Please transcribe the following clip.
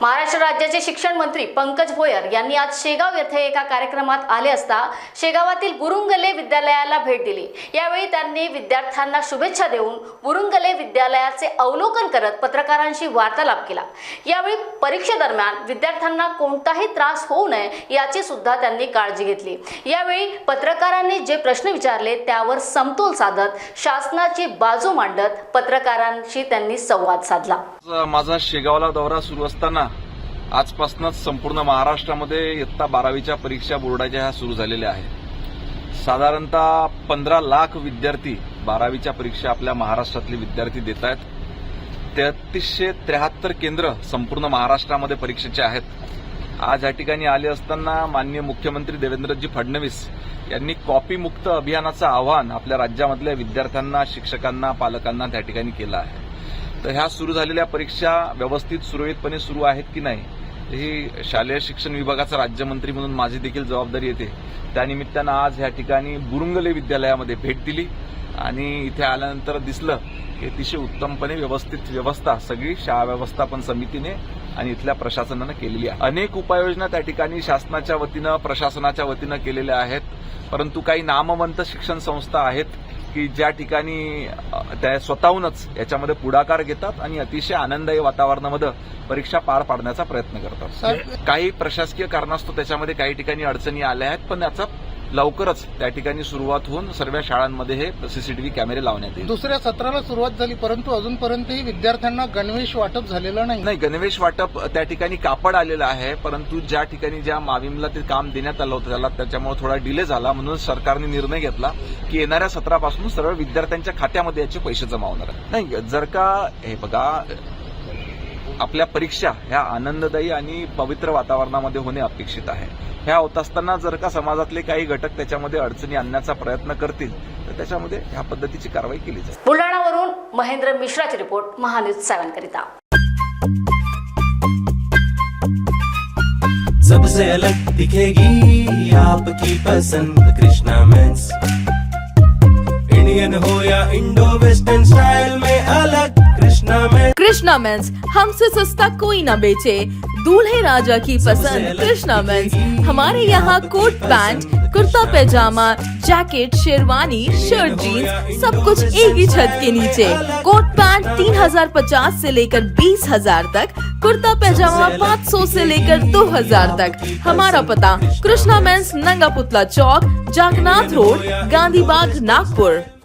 महाराष्ट्र राज्याचे शिक्षण मंत्री पंकज भोयर यांनी आज शेगाव येथे एका कार्यक्रमात आले असता शेगावातील बुरुंगले विद्यालयाला भेट दिली। यावेळी त्यांनी विद्यार्थ्यांना शुभेच्छा देऊन बुरुंगले विद्यालयाचे अवलोकन करत पत्रकारांशी वार्तालाप केला। यावेळी परीक्षेदरम्यान विद्यार्थ्यांना कोणताही त्रास होऊ नये याची सुद्धा त्यांनी काळजी घेतली। यावेळी पत्रकारांनी जे प्रश्न विचारले त्यावर समतोल साधत शासनाची बाजू मांडत पत्रकारांशी त्यांनी संवाद साधला। माझा शेगावला दौरा सुरू असताना आजपासूनच संपूर्ण महाराष्ट्रामध्ये इयत्ता 12वीच्या परीक्षा बोर्डाच्या ह्या सुरू झालेल्या आहेत। साधारणतः 15 लाख विद्यार्थी 12वीच्या परीक्षा आपल्या महाराष्ट्रातले विद्यार्थी देत आहेत। 3373 केंद्र संपूर्ण महाराष्ट्रामध्ये परीक्षेचे आहेत। आज या ठिकाणी आले असताना माननीय मुख्यमंत्री देवेंद्रजी फडणवीस यांनी कॉपी मुक्त अभियानाचं आवाहन आपल्या राज्यामधल्या विद्यार्थ्यांना, शिक्षकांना, पालकांना त्या ठिकाणी केलं आहे। तर ह्या सुरू झालेल्या परीक्षा व्यवस्थित सुरळीतपणे सुरू आहेत की नाही ही शालेय शिक्षण विभागाचा राज्यमंत्री म्हणून माझी देखील जबाबदारी येते। त्यानिमित्तानं आज ह्या ठिकाणी बुरुंगले विद्यालयामध्ये भेट दिली आणि इथे आल्यानंतर दिसलं की अतिशय उत्तमपणे व्यवस्थित व्यवस्था सगळी शाळा व्यवस्थापन समितीने आणि इथल्या प्रशासनानं केलेली आहे। अनेक उपाययोजना त्या ठिकाणी शासनाच्या वतीनं, प्रशासनाच्या वतीनं केलेल्या आहेत, परंतु काही नामवंत शिक्षण संस्था आहेत की ज्या ठिकाणी त्या स्वतःहूनच याच्यामध्ये पुढाकार घेतात आणि अतिशय आनंददायी वातावरणामध्ये परीक्षा पार पाडण्याचा प्रयत्न करतात। काही प्रशासकीय कारणास्तव त्याच्यामध्ये काही ठिकाणी अडचणी आल्या आहेत, पण याचा लवकरच त्या ठिकाणी सुरुवात होऊन सर्व शाळांमध्ये हे सीसीटीव्ही कॅमेरे लावण्यात येईल। दुसऱ्या सत्राला सुरुवात झाली, परंतु अजूनपर्यंतही विद्यार्थ्यांना गणवेश वाटप झालेलं नाही। गणवेश वाटप त्या ठिकाणी कापड आलेलं आहे, परंतु ज्या ठिकाणी ज्या माविमला ते काम देण्यात आलं होतं त्याच्यामुळे थोडा डिले झाला, म्हणून सरकारने निर्णय घेतला की येणाऱ्या सत्रापासून सर्व विद्यार्थ्यांच्या खात्यामध्ये याचे पैसे जमा होणार आहेत। नाही, जर का हे बघा आपल्या परीक्षा ह्या आनंददायी आणि पवित्र वातावरणामध्ये होणे अपेक्षित आहे। ह्या होत असताना जर का समाजातले काही घटक त्याच्यामध्ये अडचणी आणण्याचा प्रयत्न करतील तर त्याच्यामध्ये ह्या पद्धतीची कारवाई केली जाईल। बुलढाणावरून महेंद्र मिश्राची रिपोर्ट, महान्यूज 7 करिता। सबसे अलग दिखेगी आपकी पसंद कृष्णा मेंस। इंडियन हो या इंडो वेस्टर्न स्टाइल में अलग कृष्णा मेंस, हमसे सस्ता कोई ना बेचे। दूल्हे राजा की पसंद कृष्णा मेंस। हमारे यहाँ coat pant, kurta pyjama, jacket, sherwani, shirt, jeans सब कुछ एक ही छत के नीचे। कोट पैंट 3050 से लेकर 20,000 तक, कुर्ता पैजामा 500 से लेकर 2000 तक। हमारा पता कृष्णा मेंस, नंगा पुतला चौक, जागनाथ रोड, गांधी बाग, नागपुर।